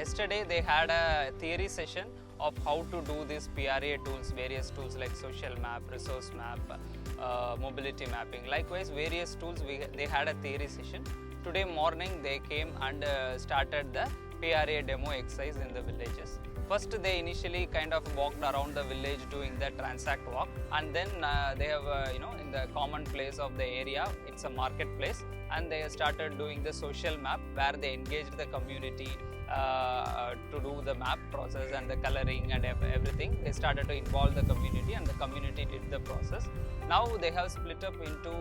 yesterday they had a theory session of how to do these PRA tools, various tools like social map, resource map, mobility mapping. Likewise, various tools they had a theory session. Today morning they came and started the PRA demo exercise in the villages. First they initially kind of walked around the village doing the transact walk, and then they have in the common place of the area, it's a marketplace, and they started doing the social map where they engaged the community to do the map process and the coloring and everything. They started to involve the community and the community did the process. Now they have split up into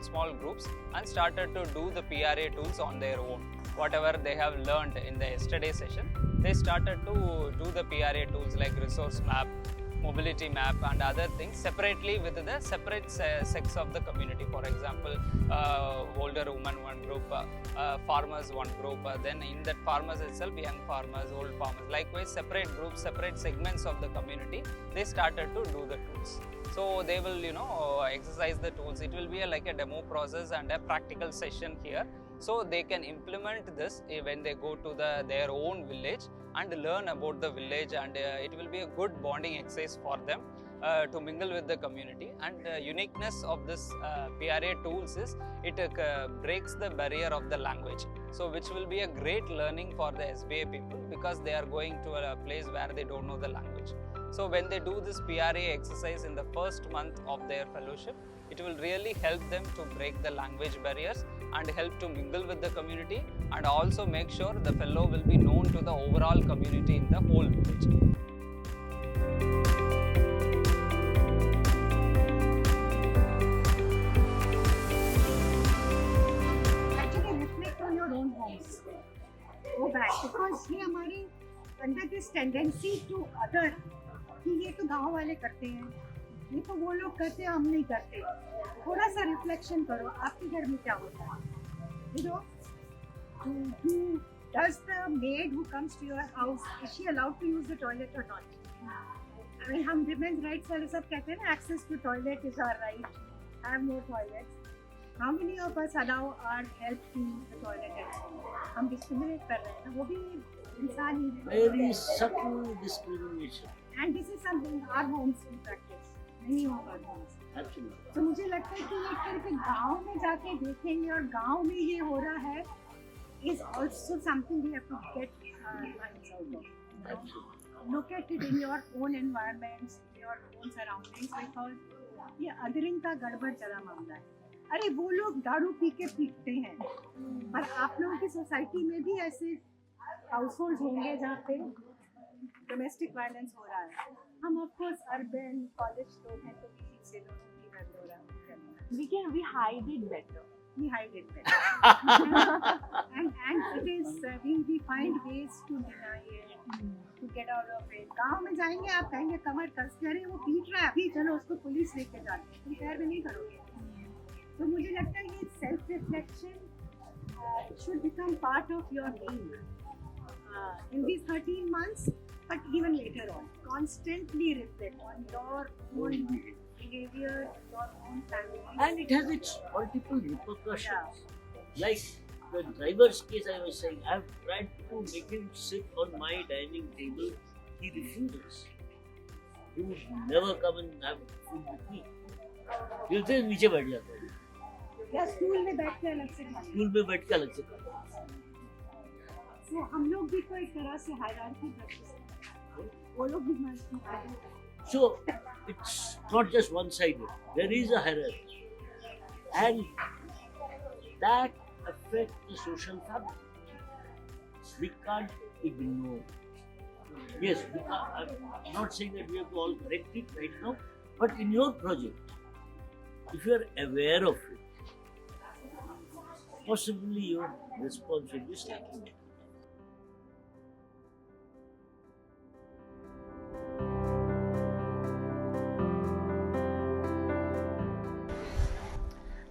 small groups and started to do the PRA tools on their own. Whatever they have learned in the yesterday session, they started to do the PRA tools like resource map, mobility map and other things separately with the separate sects of the community. For example, older women one group, farmers one group, then in that farmers itself young farmers, old farmers. Likewise, separate groups, separate segments of the community, they started to do the tools. So they will exercise the tools. It will be like a demo process and a practical session here. So they can implement this when they go to their own village and learn about the village, and it will be a good bonding exercise for them to mingle with the community. And uniqueness of this PRA tools is it breaks the barrier of the language. So which will be a great learning for the SBI people, because they are going to a place where they don't know the language. So when they do this PRA exercise in the first month of their fellowship, it will really help them to break the language barriers and help to mingle with the community, and also make sure the fellow will be known to the overall community in the whole village. Actually reflect on your own homes. Go back, because ये हमारी under this tendency to other, कि ये तो गाँव वाले करते हैं, ये तो वो लोग करते हैं, हम नहीं करते. थोड़ा सा रिफ्लेक्शन करो, आपके घर में क्या होता है? Does the maid who comes to your house, is she allowed to use the toilet or not? I mean, हम women's rights वाले सब कहते हैं ना, access to toilet is our right, have more toilets. How many of us allow our help to use the toilet at home? हम discriminate कर रहे हैं ना, वो भी इंसान ही है. Very subtle discrimination. And this is something our homes we practice. नहीं होगा homes. Absolutely. तो मुझे लगता है कि एक करके गांव में जाके देखेंगे और गांव में ये हो रहा है, is also something we have to get minds out of. Absolutely. Look at it in your own environments, your own surroundings, because ये othering का गड़बड़ चला मामला है. अरे वो लोग दारू पी के पीटते हैं, पर आप लोगों की सोसाइटी में भी ऐसे हाउसहोल्ड होंगे जहाँ पे डोमेस्टिक वायलेंस हो रहा है. हम ऑफ कोर्स अर्बन कॉलेज लोग हैं तो किसी से लोगों की घर हो रहा है. We hide it better. We hide it better. and it is we find ways to deny it, to get out of it. गांव में जाएंगे, आप कहेंगे कमर कस के, अरे वो पीट रहा है, अभी चलो उसको पुलिस लेके जाते हैं, तुम पैर में नहीं करोगे. तो मुझे लगता है ये self reflection should become part of your being in these 13 months, but even later on. Constantly reflect on your own behavior, your own family. And it has its multiple repercussions. Like the driver's case I was saying, I've tried to make him sit on my dining table. He refuses. He would never come and have food with me. He'll say नीचे बैठ जाता है. या school में बैठ के अलग से खाते. स्कूल में बैठ के अलग से खाते. So हम लोग भी कोई तरह से हायरार्की प्रैक्टिस करते हैं. वो लोग भी मस्त हैं. So it's not just one-sided. There is a hierarchy, and that affects the social fabric. We can't ignore. Yes, I'm not saying that we have to all correct it right now, but in your project, if you are aware of it, possibly your response will be slightly better.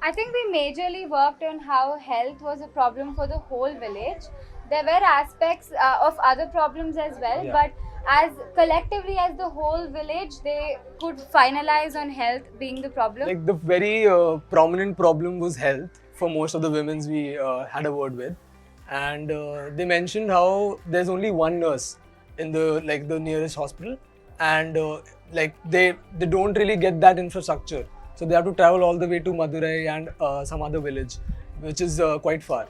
I think we majorly worked on how health was a problem for the whole village. There were aspects of other problems as well, but as collectively as the whole village, they could finalize on health being the problem. Like the very prominent problem was health for most of the women we had a word with. and they mentioned how there's only one nurse in the nearest hospital, and they don't really get that infrastructure, so they have to travel all the way to Madurai and some other village, which is quite far.